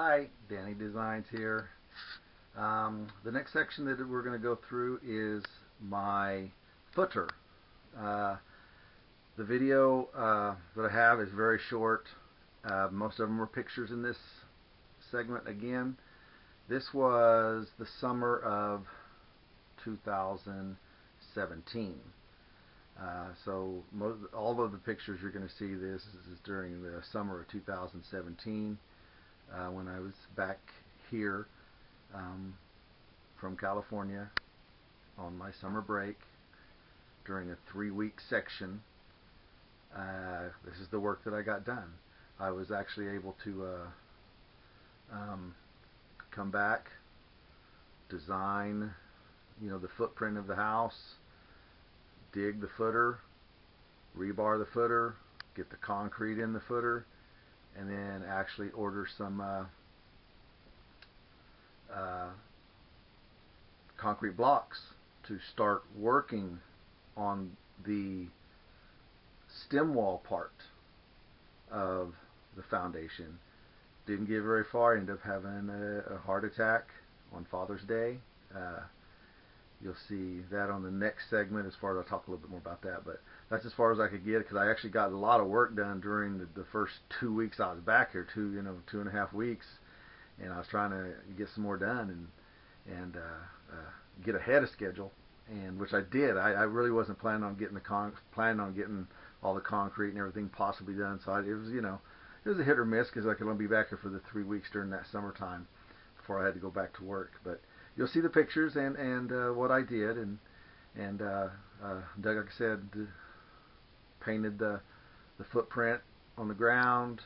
Hi, Danny Designs here. The next section that we're going to go through is my footer. The video that I have is very short. Most of them were pictures in this segment again. This was the summer of 2017. So all of the pictures you're going to see this is during the summer of 2017 when I was back here from California on my summer break during a 3-week section. This is the work that I got done. I was actually able to come back, design, the footprint of the house, dig the footer, rebar the footer, get the concrete in the footer, and then actually order some concrete blocks to start working on the stem wall part of the foundation. Didn't get very far. Ended up having a heart attack on Father's Day. You'll see that on the next segment. As far as I'll talk a little bit more about that, but that's as far as I could get, because I actually got a lot of work done during the first 2 weeks I was back here, 2.5 weeks, and I was trying to get some more done and get ahead of schedule, and which I did. I really wasn't planning on getting all the concrete and everything possibly done. So it was a hit or miss, because I could only be back here for the 3 weeks during that summertime before I had to go back to work. But you'll see the pictures and what I did, and Doug, like I said, painted the footprint on the ground,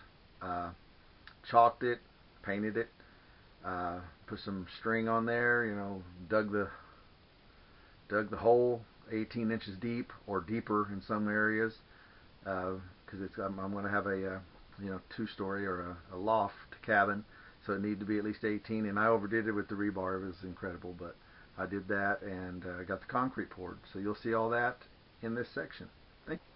chalked it, painted it, put some string on there, dug the hole 18 inches deep or deeper in some areas, because I'm going to have a 2-story or a loft cabin, so it needed to be at least 18, and I overdid it with the rebar. It was incredible, but I did that, and got the concrete poured. So you'll see all that in this section. Thank you.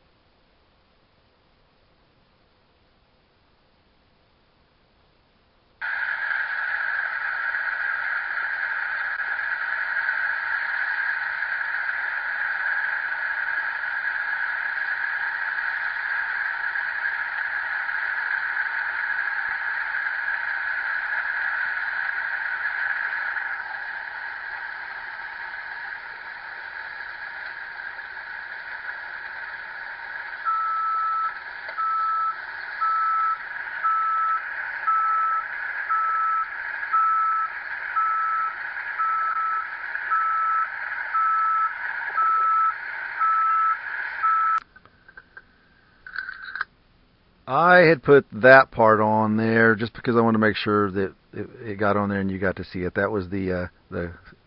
I had put that part on there just because I wanted to make sure that it got on there and you got to see it. That was the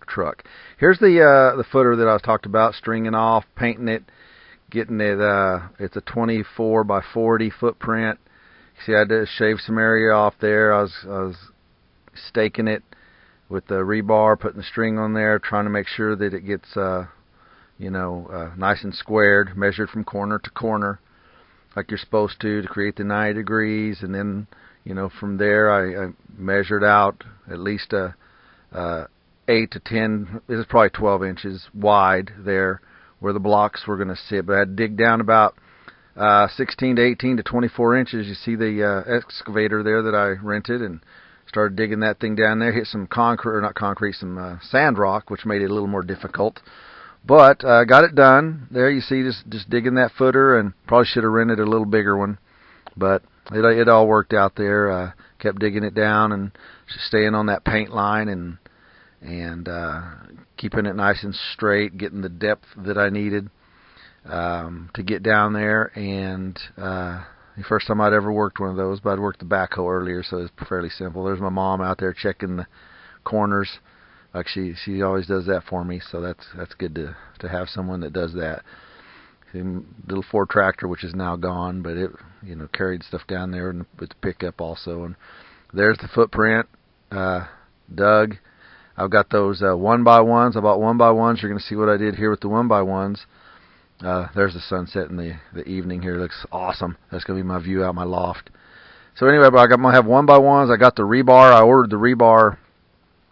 truck. Here's the footer that I was talked about, stringing off, painting it, getting it. It's a 24 by 40 footprint. See, I had to shave some area off there. I was staking it with the rebar, putting the string on there, trying to make sure that it gets nice and squared, measured from corner to corner, like you're supposed to create the 90 degrees, and then from there I measured out at least 8 to 10. This is probably 12 inches wide there where the blocks were going to sit, but I had to dig down about 16 to 18 to 24 inches. You see the excavator there that I rented, and started digging that thing down there. Hit some some sand rock, which made it a little more difficult. But got it done. There you see, just digging that footer, and probably should have rented a little bigger one, but it all worked out there. Kept digging it down and just staying on that paint line and keeping it nice and straight, getting the depth that I needed to get down there. And the first time I'd ever worked one of those, but I'd worked the backhoe earlier, so it's fairly simple. There's my mom out there checking the corners. Like she always does that for me, so that's good to have someone that does that. Little Ford tractor, which is now gone, but it carried stuff down there with the pickup also. And there's the footprint, dug. I've got those 1x1s. I bought 1x1s. You're going to see what I did here with the 1x1s. There's the sunset in the evening here. It looks awesome. That's going to be my view out my loft. So anyway, but I'm gonna have 1x1s. I got the rebar. I ordered the rebar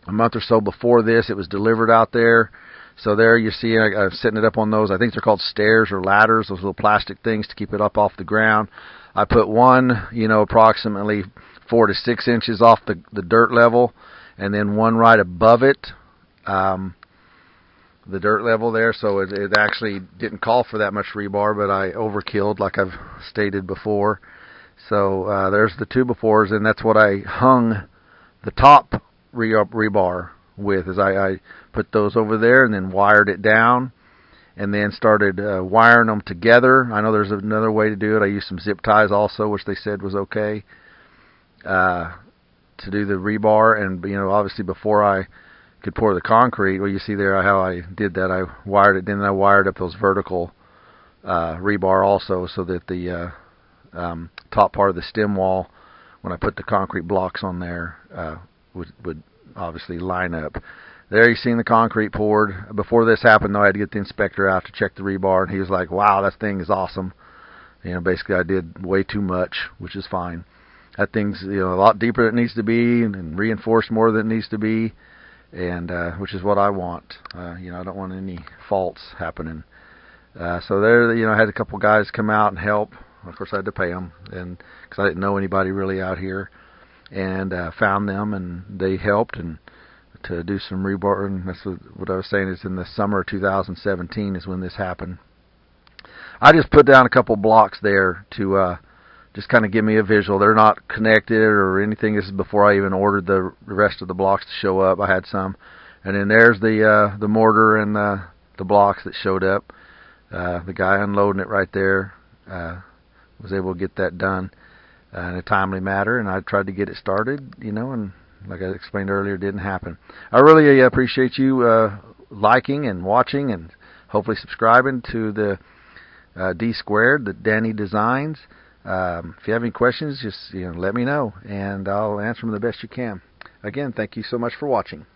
a month or so before this. It was delivered out there. So there you see I'm setting it up on those. I think they're called stairs or ladders, those little plastic things to keep it up off the ground. I put one, approximately 4 to 6 inches off the dirt level, and then one right above it, the dirt level there. So it actually didn't call for that much rebar, but I overkilled like I've stated before. So there's the 2x4s, and that's what I hung the top rebar with. Is I put those over there and then wired it down, and then started wiring them together. I know there's another way to do it. I used some zip ties also, which they said was okay to do the rebar. And obviously before I could pour the concrete, well, you see there how I did that. I wired it, then I wired up those vertical rebar also, so that the top part of the stem wall, when I put the concrete blocks on there, would obviously line up. There you've seen the concrete poured. Before this happened, though, I had to get the inspector out to check the rebar, and he was like, wow, that thing is awesome. Basically I did way too much, which is fine. That thing's a lot deeper than it needs to be, and reinforced more than it needs to be, and which is what I want. I don't want any faults happening. So there, I had a couple guys come out and help. Of course, I had to pay them, and because I didn't know anybody really out here, and found them, and they helped and to do some rebar. And that's what I was saying is in the summer of 2017 is when this happened. I just put down a couple blocks there to just kind of give me a visual. They're not connected or anything. This is before I even ordered the rest of the blocks to show up. I had some, and then there's the mortar and the blocks that showed up. The guy unloading it right there was able to get that done in a timely manner, and I tried to get it started, and like I explained earlier, it didn't happen. I really appreciate you liking and watching and hopefully subscribing to the D Squared, the Danny Designs. If you have any questions, just let me know, and I'll answer them the best you can. Again, thank you so much for watching.